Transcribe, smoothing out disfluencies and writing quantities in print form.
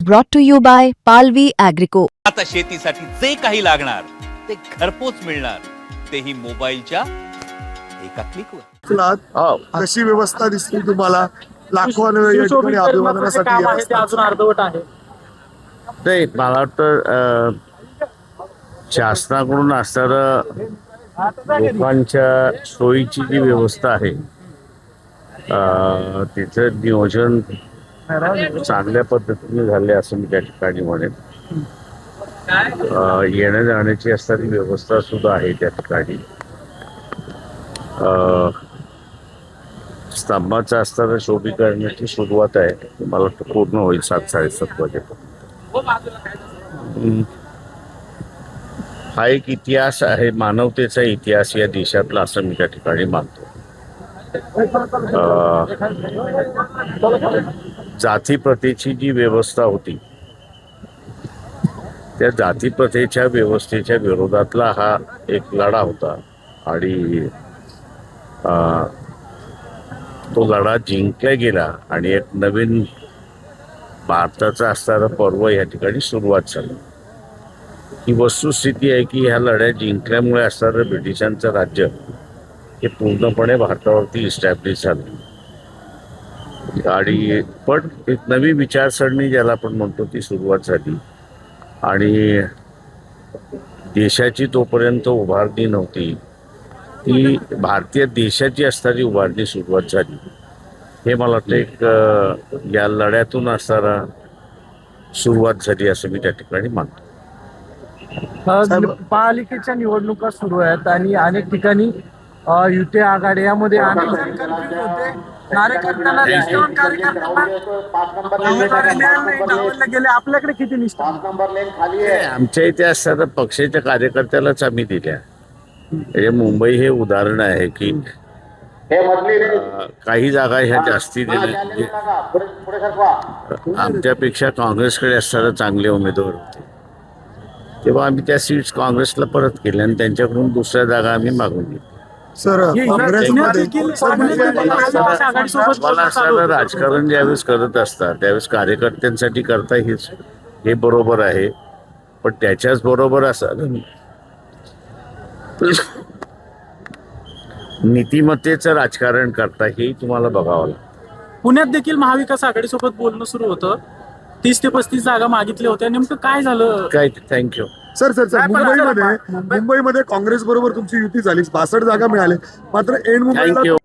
Brought to you by Palvi Agrico. आता शेतीसाठी जे काही लागणार ते घरपोच मिळणार, तेही मोबाईलच्या एका क्लिकवर. कशी व्यवस्था दिसली तुम्हाला? लाखोंनी या ठिकाणी अभिवादनासाठी काम आहे ते अजून अर्धवट आहे. नाही, मला वाटतं शासनाकडून असणारं लोकांच्या सोयीची जी व्यवस्था आहे तिचं नियोजन चांगल्या पद्धतीने झाले असं मी त्या ठिकाणी म्हणेन. येण्या जाण्याची असणारी व्यवस्था सुद्धा आहे त्या ठिकाणी. स्तंभाचा असताना शोभीकरणाची सुरुवात आहे, मला वाटतं पूर्ण होईल 7-7:30 वाजेपर्यंत. हा एक इतिहास आहे, मानवतेचा इतिहास या देशातला असं मी त्या ठिकाणी मानतो. जातीप्रथेची जी व्यवस्था होती त्या जातीप्रथेच्या व्यवस्थेच्या विरोधातला हा एक लढा होता आणि तो लढा जिंकला गेला आणि एक नवीन भारताचा असणारं पर्व या ठिकाणी सुरुवात झाली. ही वस्तुस्थिती आहे की ह्या लढ्या जिंकल्यामुळे असणारं ब्रिटिशांचं राज्य हे पूर्णपणे भारतावरती इस्टॅब्लिश झालं आणि पण एक नवी विचारसरणी ज्याला आपण म्हणतो ती सुरुवात झाली आणि देशाची तोपर्यंत उभारणी नव्हती, ती भारतीय देशाची असणारी उभारणी सुरुवात झाली. हे मला वाटतं एक या लढ्यातून असणारा सुरुवात झाली असं मी त्या ठिकाणी मानतो. महापालिकेच्या निवडणुका सुरू आहेत आणि अनेक ठिकाणी युती आघाडी यामध्ये अनेक जण कन्फ्युज होते. कार्यकर्त्यांना निष्ठावान कार्यकर्त्यांना डावलले गेले. आपल्याकडे किती निष्ठा? आमच्या इथे असताना पक्षाच्या कार्यकर्त्यालाच आम्ही दिल्या. म्हणजे मुंबई हे उदाहरण आहे की काही जागा ह्या जास्ती दिल्या. आमच्यापेक्षा काँग्रेसकडे असताना चांगले उमेदवार होते, तेव्हा आम्ही त्या सीट्स काँग्रेसला परत केल्या आणि त्यांच्याकडून दुसऱ्या जागा आम्ही मागून घेतल्या. सर, मला असणारं राजकारण ज्यावेळेस करत असतात त्यावेळेस कार्यकर्त्यांसाठी करता हे बरोबर आहे, पण त्याच्याच बरोबर असं नीतिमत्तेचं राजकारण करता हेही तुम्हाला बघावं लागतं. पुण्यात देखील महाविकास आघाडी सोबत बोलणं सुरू होतं. 30 ते 35 जागा मागितल्या होत्या, नेमकं काय झालं? काय थँक्यू. सर मुंबईमध्ये काँग्रेस बरोबर तुमची युती झाली, 62 जागा मिळाल्या, मात्र ऐन मुंबईला थँक्यू.